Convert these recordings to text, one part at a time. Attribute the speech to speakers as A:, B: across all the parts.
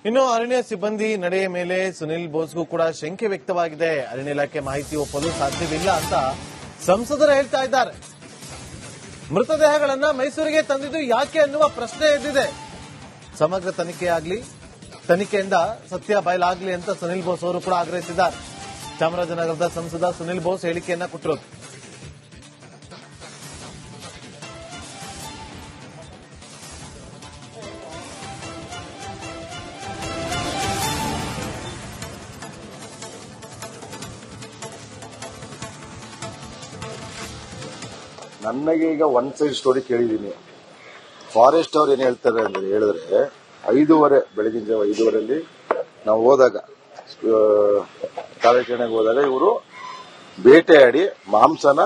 A: ಇನ್ನು ಅರಣ್ಯ ಸಿಬ್ಬಂದಿ ನಡೆಯ ಮೇಲೆ ಸುನಿಲ್ ಬೋಸ್ಗೂ ಕೂಡ ಶಂಕೆ ವ್ಯಕ್ತವಾಗಿದೆ. ಅರಣ್ಯ ಇಲಾಖೆ ಮಾಹಿತಿ ಒಪ್ಪಲು ಸಾಧ್ಯವಿಲ್ಲ ಅಂತ ಸಂಸದರು ಹೇಳ್ತಾ ಇದ್ದಾರೆ. ಮೃತದೇಹಗಳನ್ನ ಮೈಸೂರಿಗೆ ತಂದಿದ್ದು ಯಾಕೆ ಅನ್ನುವ ಪ್ರಶ್ನೆ ಎದ್ದಿದೆ. ಸಮಗ್ರ ತನಿಖೆಯಿಂದ ಸತ್ಯ ಬಯಲಾಗಲಿ ಅಂತ ಸುನಿಲ್ ಬೋಸ್ ಅವರು ಕೂಡ ಆಗ್ರಹಿಸಿದ್ದಾರೆ. ಚಾಮರಾಜನಗರದ ಸಂಸದ ಸುನಿಲ್ ಬೋಸ್ ಹೇಳಿಕೆಯನ್ನ ಕೊಟ್ಟಿರೋದು.
B: ನನಗೆ ಈಗ ಒನ್ ಸೈಡ್ ಸ್ಟೋರಿ ಕೇಳಿದ್ದೀನಿ. ಫಾರೆಸ್ಟ್ ಅವ್ರು ಏನ್ ಹೇಳ್ತಾರೆ ಅಂದ್ರೆ ಹೇಳಿದ್ರೆ 5:30 ಬೆಳಗಿನ ಜಾವ 5:30 ನಾವು ಹೋದಾಗ ಕಾರ್ಯಾಚರಣೆಗೆ ಹೋದಾಗ ಇವರು ಬೇಟೆಯಾಡಿ ಮಾಂಸನ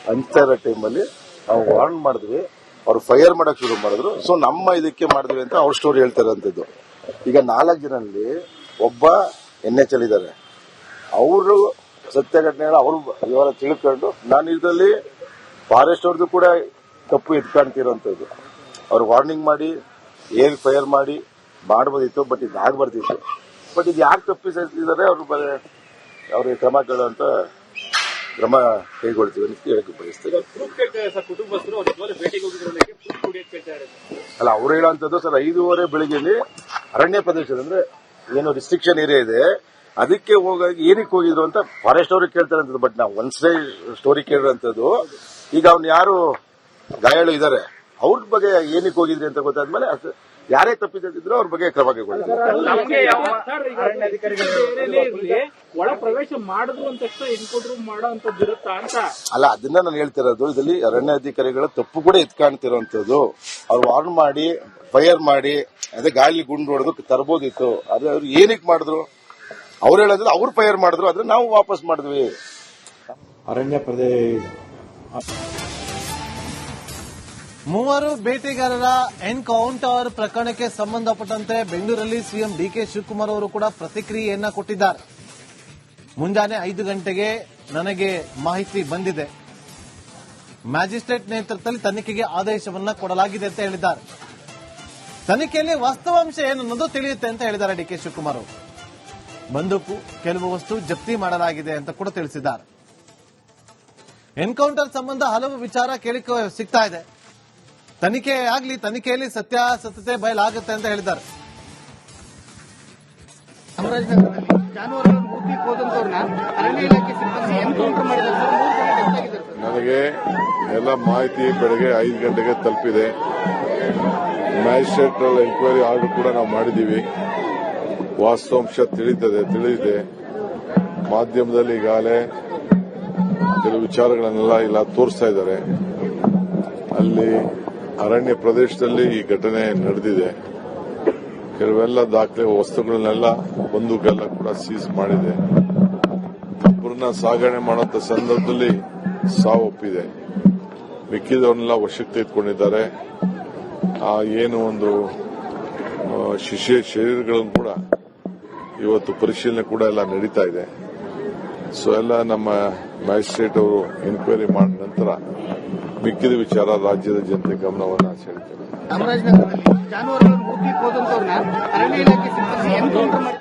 B: ಹಂಚ್ತಾ ಇರೋ ಟೈಮಲ್ಲಿ ನಾವು ವಾರ್ನ್ ಮಾಡಿದ್ವಿ. ಅವ್ರು ಫೈರ್ ಮಾಡಕ್ ಶುರು ಮಾಡಿದ್ರು. ಸೊ ನಮ್ಮ ಇದಕ್ಕೆ ಮಾಡಿದ್ವಿ ಅಂತ ಅವ್ರ ಸ್ಟೋರಿ ಹೇಳ್ತಾರಂತದ್ದು. ಈಗ 4 ಜನರಲ್ಲಿ ಒಬ್ಬ NHL ಇದ್ದಾರೆ. ಅವರು ಸತ್ಯ ಘಟನೆಗಳು ಅವರು ವಿವರ ತಿಳ್ಕೊಂಡು ನಾನು ಇದರಲ್ಲಿ ಫಾರೆಸ್ಟ್ ಅವ್ರದ್ದು ಕೂಡ ತಪ್ಪು ಎತ್ಕಾಣ್ತಿರೋಂಥದ್ದು. ಅವ್ರು ವಾರ್ನಿಂಗ್ ಮಾಡಿ ಏರ್ ಫೈರ್ ಮಾಡಿ ಮಾಡಬಹುದಿತ್ತು, ಬಟ್ ಇದು ಆಗ್ಬಾರ್ದಿತ್ತು. ಬಟ್ ಇದು ಯಾಕೆ ತಪ್ಪಿಸಿದ್ದಾರೆ ಅವ್ರಿಗೆ ಕ್ರಮ ಕೇಳುವಂತ ಕ್ರಮ ಕೈಗೊಳ್ತೀವಿ ಅಂತ ಹೇಳಕ್ಕೆ ಬಯಸ್ತಾರೆ. ಅಲ್ಲ, ಅವ್ರು ಹೇಳುವಂತದ್ದು ಸರ್ 5:30 ಬೆಳಿಗ್ಗೆ ಅರಣ್ಯ ಪ್ರದೇಶದ ಅಂದ್ರೆ ಏನು ರಿಸ್ಟ್ರಿಕ್ಷನ್ ಏರಿಯಾ ಇದೆ ಅದಕ್ಕೆ ಹೋಗಾಗಿ ಏನಕ್ಕೆ ಹೋಗಿದ್ರು ಅಂತ ಫಾರೆಸ್ಟ್ ಅವ್ರಿಗೆ ಕೇಳ್ತಾರಂತದ್ದು. ಬಟ್ ನಾವು ಒನ್ ಸೈಡ್ ಸ್ಟೋರಿ ಕೇಳಿರೋಂಥದ್ದು. ಈಗ ಅವ್ನು ಯಾರು ಗಾಯಾಳು ಇದ್ದಾರೆ ಅವ್ರ ಬಗ್ಗೆ ಏನಕ್ಕೆ ಹೋಗಿದ್ರಿ ಅಂತ ಗೊತ್ತಾದ್ಮೇಲೆ ಯಾರೇ ತಪ್ಪಿದ್ರು ಅವ್ರ ಬಗ್ಗೆ ಕ್ರಮ ಕೈಗೊಳ್ತಾರೆ.
C: ಒಳ ಪ್ರವೇಶ ಮಾಡಿದ್ರು ಅಂತ ಎನ್ಕೌಂಟರ್ ಮಾಡೋಂಥದ್ದಿರುತ್ತಾ ಅಂತ
B: ಅಲ್ಲ, ಅದನ್ನ ನಾನು ಹೇಳ್ತಿರೋದು. ಇದರಲ್ಲಿ ಅರಣ್ಯಾಧಿಕಾರಿಗಳ ತಪ್ಪು ಕೂಡ ಎತ್ಕಾಣ್ತಿರೋಂಥದ್ದು. ಅವ್ರು ವಾರ್ನ್ ಮಾಡಿ ಫೈರ್ ಮಾಡಿ ಅದೇ ಗಾಳಿ ಗುಂಡು ಹೊಡೆದು ತರಬಹುದಿತ್ತು. ಆದ್ರೆ ಅವ್ರು ಏನಕ್ಕೆ ಮಾಡಿದ್ರು ಅವ್ರು ಹೇಳಿದ್ರೆ ಅವ್ರು ಫೈರ್ ಮಾಡಿದ್ರು, ಆದ್ರೆ ನಾವು ವಾಪಸ್ ಮಾಡಿದ್ವಿ.
D: ಅರಣ್ಯ ಪ್ರದೇಶ
A: 3 ಬೇಟೆಗಾರರ ಎನ್ಕೌಂಟರ್ ಪ್ರಕರಣಕ್ಕೆ ಸಂಬಂಧಪಟ್ಟಂತೆ ಬೆಂಗಳೂರಲ್ಲಿ ಸಿಎಂ ಡಿಕೆ ಶಿವಕುಮಾರ್ ಅವರು ಕೂಡ ಪ್ರತಿಕ್ರಿಯೆಯನ್ನ ಕೊಟ್ಟಿದ್ದಾರೆ. ಮುಂಜಾನೆ 5 ಗಂಟೆಗೆ ನನಗೆ ಮಾಹಿತಿ ಬಂದಿದೆ. ಮ್ಯಾಜಿಸ್ಟ್ರೇಟ್ ನೇತೃತ್ವದಲ್ಲಿ ತನಿಖೆಗೆ ಆದೇಶವನ್ನ ಕೊಡಲಾಗಿದೆ ಅಂತ ಹೇಳಿದ್ದಾರೆ. ತನಿಖೆಯಲ್ಲಿ ವಾಸ್ತವಾಂಶ ಏನನ್ನೋದು ತಿಳಿಯುತ್ತೆ ಅಂತ ಹೇಳಿದ್ದಾರೆ ಡಿಕೆ ಶಿವಕುಮಾರ್ ಅವರು. ಬಂದೂಕು, ಕೆಲವು ವಸ್ತು ಜಪ್ತಿ ಮಾಡಲಾಗಿದೆ ಅಂತ ಕೂಡ ತಿಳಿಸಿದ್ದಾರೆ. ಎನ್ಕೌಂಟರ್ ಸಂಬಂಧ ಹಲವು ವಿಚಾರ ಕೇಳಿಕೆ ಸಿಗ್ತಾ ಇದೆ. ತನಿಖೆಯಲ್ಲಿ ಸತ್ಯಾಸತ್ಯತೆ ಬಯಲಾಗುತ್ತೆ ಅಂತ ಹೇಳಿದ್ದಾರೆ.
E: ನನಗೆ ಎಲ್ಲ ಮಾಹಿತಿ ಬೆಳಗ್ಗೆ 5 ಗಂಟೆಗೆ ತಲುಪಿದೆ. ಮ್ಯಾಜಿಸ್ಟ್ರೇಟ್ ಎಂಕ್ವೈರಿ ಆರ್ಡರ್ ಕೂಡ ನಾವು ಮಾಡಿದ್ದೀವಿ. ವಾಸ್ತವಾಂಶ ತಿಳಿದಿದೆ. ಮಾಧ್ಯಮದಲ್ಲಿ ಈಗಾಗಲೇ ಕೆಲವು ವಿಚಾರಗಳನ್ನೆಲ್ಲ ಇಲ್ಲ ತೋರಿಸ್ತಾ ಇದ್ದಾರೆ. ಅಲ್ಲಿ ಅರಣ್ಯ ಪ್ರದೇಶದಲ್ಲಿ ಈ ಘಟನೆ ನಡೆದಿದೆ. ಕೆಲವೆಲ್ಲ ದಾಖಲೆ ವಸ್ತುಗಳನ್ನೆಲ್ಲ ಬಂದೂಕೆಲ್ಲ ಕೂಡ ಸೀಸ್ ಮಾಡಿದೆ. ಇಬ್ಬರನ್ನ ಸಾಗಣೆ ಮಾಡುವಂತ ಸಂದರ್ಭದಲ್ಲಿ ಸಾವೊಪ್ಪಿದೆ. ಮಿಕ್ಕಿದವನ್ನೆಲ್ಲ ವಶಕ್ಕೆ ತೆಗೆದುಕೊಂಡಿದ್ದಾರೆ. ಏನು ಒಂದು ಶರೀರಗಳನ್ನು ಕೂಡ ಇವತ್ತು ಪರಿಶೀಲನೆ ಕೂಡ ಎಲ್ಲ ನಡೀತಾ ಇದೆ. ಸೊ ಎಲ್ಲ ನಮ್ಮ ಮ್ಯಾಜಿಸ್ಟ್ರೇಟ್ ಅವರು ಎನ್ಕ್ವೈರಿ ಮಾಡಿದ ನಂತರ ಮಿಕ್ಕಿದ ವಿಚಾರ ರಾಜ್ಯದ ಜನತೆ ಗಮನವನ್ನು ಸೆಳೆಯುತ್ತದೆ.
C: ಚಾಮರಾಜನಗರದಲ್ಲಿ ಜಾನುವಾರುಗಳನ್ನು ಮೂರ್ತಿ ಹೋದಂತವ್ರನ್ನ ಅರಣ್ಯ ಇಲಾಖೆ ಸಿಬ್ಬಂದಿ ಎನ್ಕೌಂಟರ್ ಮಾಡಿ